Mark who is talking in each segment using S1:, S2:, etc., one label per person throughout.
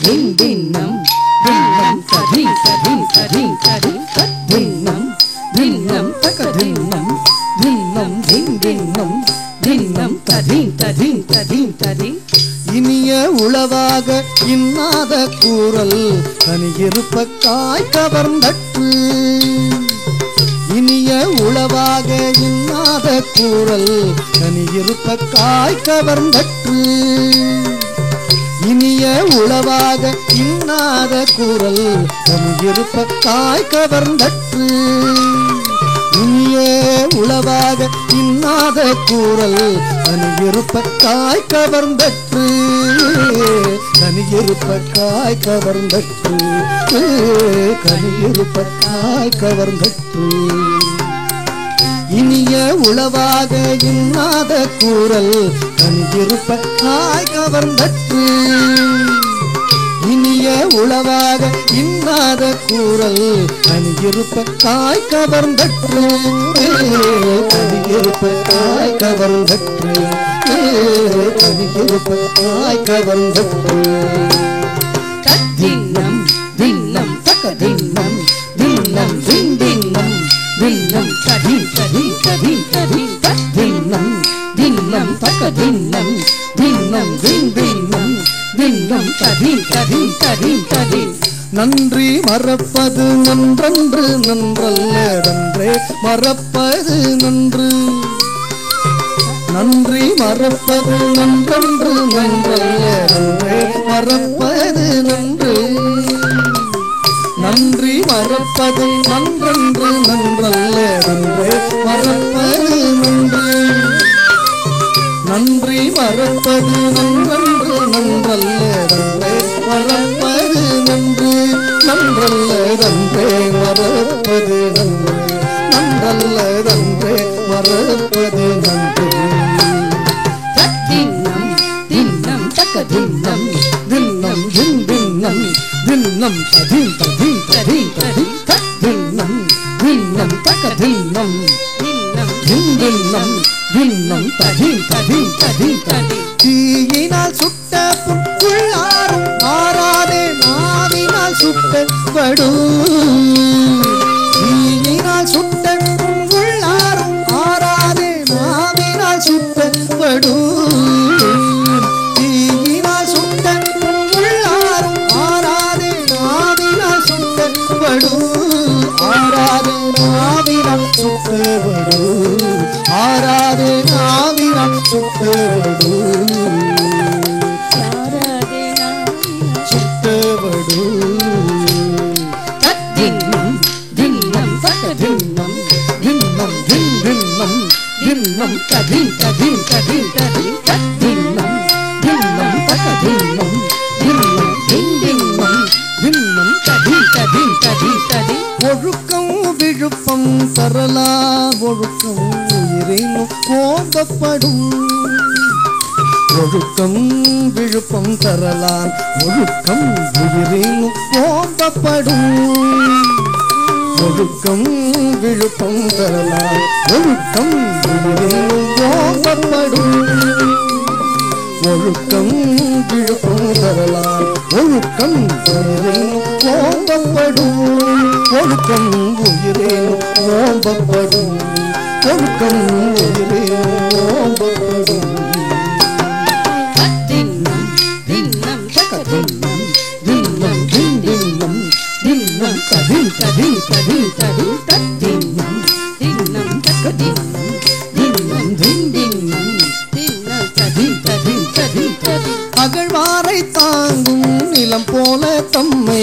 S1: धिं धिन्नं धिन्नं तधिं तधिं तधिं तधिं तद्धिन्नं धिन्नं तकधिन्नं धिन्नं धिं धिन्नं धिन्नं तधिं तधिं तधिं तधिं
S2: இனிய உளவாக இன்னாத கூறல் தனியிருப்ப காய் கவர்ந்தற்று இனிய உளவாக இன்னாத கூறல் தனியிருப்ப காய் கவர்ந்தற்று இனிய உளவாக இன்னாத கூறல் தனியிருப்ப காய் கவர்ந்தற்று இனிய உளவாக இன்னாத கூறல் தனியிருப்ப காய் கவர்ந்தற்று தனியிருப்ப காய் கவர்ந்தற்று கனியிருப்ப காய் கவர்ந்தற்று இனிய உளவாக இன்னாத கூறல் தனியிருப்ப காய் கவர்ந்தற்று இனிய உளவாக இன்னாத கூறல் தனியிருப்ப காய் கவர்ந்தற்று தனியிருப்ப காய் கவர்ந்தற்று தனியிருப்ப காய் கவர்ந்தற்று
S1: தத்தின்னம் தின்னம் தகதின்னம் தின்னம் தின் தின்னம் தின்னம் ததிம் ததிம் ததிம் ததிம் தத்தின்னம் தின்னம் தகதின்னம் தின்னம் தின் தின்னம் தின்னம் ததிம் ததிம் ததிம் ததிம்
S2: நன்றி மறப்பது நன்றன்று நன்றல்ல நன்றே மறப்பது நன்று நன்றி மறப்பது நன்றன்று நன்றல்ல நன்றே மறப்பது நன்று நன்றி மறப்பது நன்றன்று நன்றல்ல நன்றே மறப்பது நன்று நன்றி மறப்பது நன்றன்று நன்றல்ல நன்றே மறப்பது நன்று நன்றல்ல நன்றே மறப்பது நன்று நன்றல்ல நன்றே மறப்பது நன்று
S1: தத்தின்னம் தின்னம் தகதின்னம்
S2: தின்னம் தின் தின்னம் தின்னம் ததிம் ததிம் ததிம் ததிம் தத்தின்னம் தின்னம் தகதின்னம்
S1: தின்னம்
S2: தின் தின்னம் தின்னம் ததிம் ததிம் ததிம் ததிம் தீயினால் சுட்ட புல்லாரும் மாறாதே நாவினால் சுட்டப்படும் தீயினால் சுட்ட புல்லாரும் மாறாதே நாவினால் சுட்டப்படும் தீயினால் சுட்ட புல்லாரும் மாறாதே நாவினால் சுட்டப்படும் ஆறாதே நாவினால் சுட்டப்படும் ஆறாதே நாவினால் சுட்டப்படும்
S1: தத்தின்னம் தின்னம் தகதின்னம்
S2: தின்னம் தின் தின்னம் தின்னம்
S1: ததிம் ததிம் ததிம் ததிம் தத்தின்னம் தின்னம் தகதின்னம் தின்னம் தின் தின்னம்
S2: தின்னம்
S1: ததிம் ததிம் ததிம் ததிம்
S2: ஒழுக்கம் விழுப்பம் தரலா ஒழுக்கம் உயிரினும் கோபப்படும் ஒழுக்கம் விழுப்பம் தரலான் ஒழுக்கம் உயிரினும் கோபப்படும் ஒழுக்கம் விழுப்பம் தரலான் ஒழுக்கம் உயிரினும் கோபப்படும் ஒழுக்கம் விழுப்பம் தரலான் ஒழுக்கம் உயிரினும் கோபப்படும் ஒழுக்கம் உயிரினும் கோபப்படும் ஒழுக்கம் உயிரினும் கோபப்படும்
S1: தத்தின்னம் தின்னம் தகதின்னம் தின்னம் தின் தின்னம் தின்னம் ததிம் ததிம் ததிம் ததிம் தத்தின்னம் தின்னம் தகதின்னம் தின்னம் தின் தின்னம் தின்னம் ததிம் ததிம் ததிம் ததிம்
S2: அகழ்வாரை தாங்கும் நிலம் போல தம்மை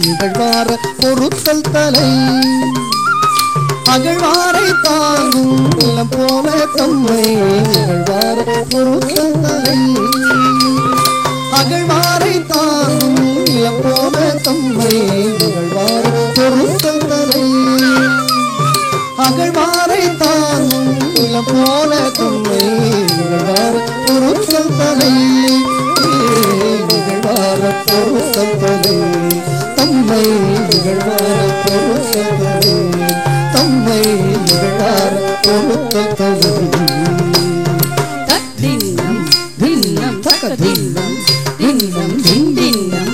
S2: இகழ்வார பொறுத்தல் தலை அகழ்வாரை தாங்கும் நிலம் போல தம்மை இகழ்வார பொறுத்தல் தலை அகழ்வாரை தாங்கும் நிலம் போல தம்மை இகழ்வார பொறுத்தல் தலை அகழ்வாரை தாங்கும் நிலம் போல தம்மை இகழ்வார பொறுத்தல் தலை நிகழ்வார பொருத்தல் தலை தம்மை நிகழ்வார பொருத்தல் தலை தம்மை நிகழ்வார பொருத்தல் தலை
S1: தத்தின்னம் தின்னம் தகதின்னம் தின்னம் தின் தின்னம்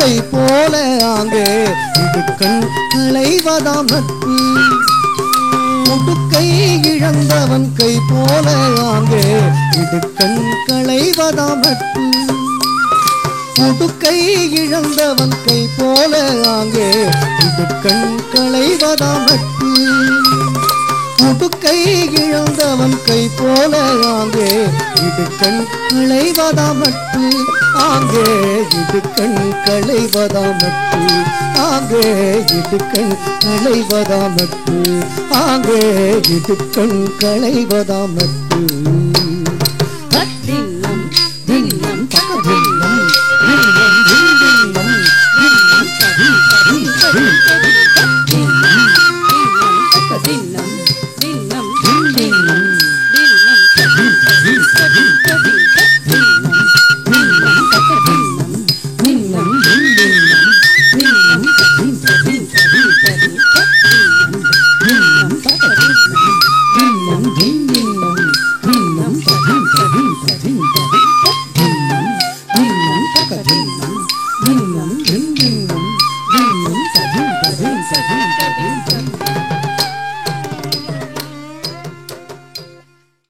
S2: கை போல ஆங்கே இடுக்கண் களைவதாம் நட்பு முடுக்கை இழந்தவன் கை போல ஆங்கே இடுக்கண் களைவதாம் நட்பு முடுக்கை இழந்தவன் கை போல ஆங்கே இடுக்கண் களைவதாம் நட்பு முடுக்கை இழந்தவன் கை போல ஆங்கே இடுக்கண் களைவதாம் நட்பு ஆங்கே இடுக்கண் களைவதாம் நட்பு ஆங்கே இடுக்கண் களைவதாம் நட்பு ஆங்கே இடுக்கண் களைவதாம் நட்பு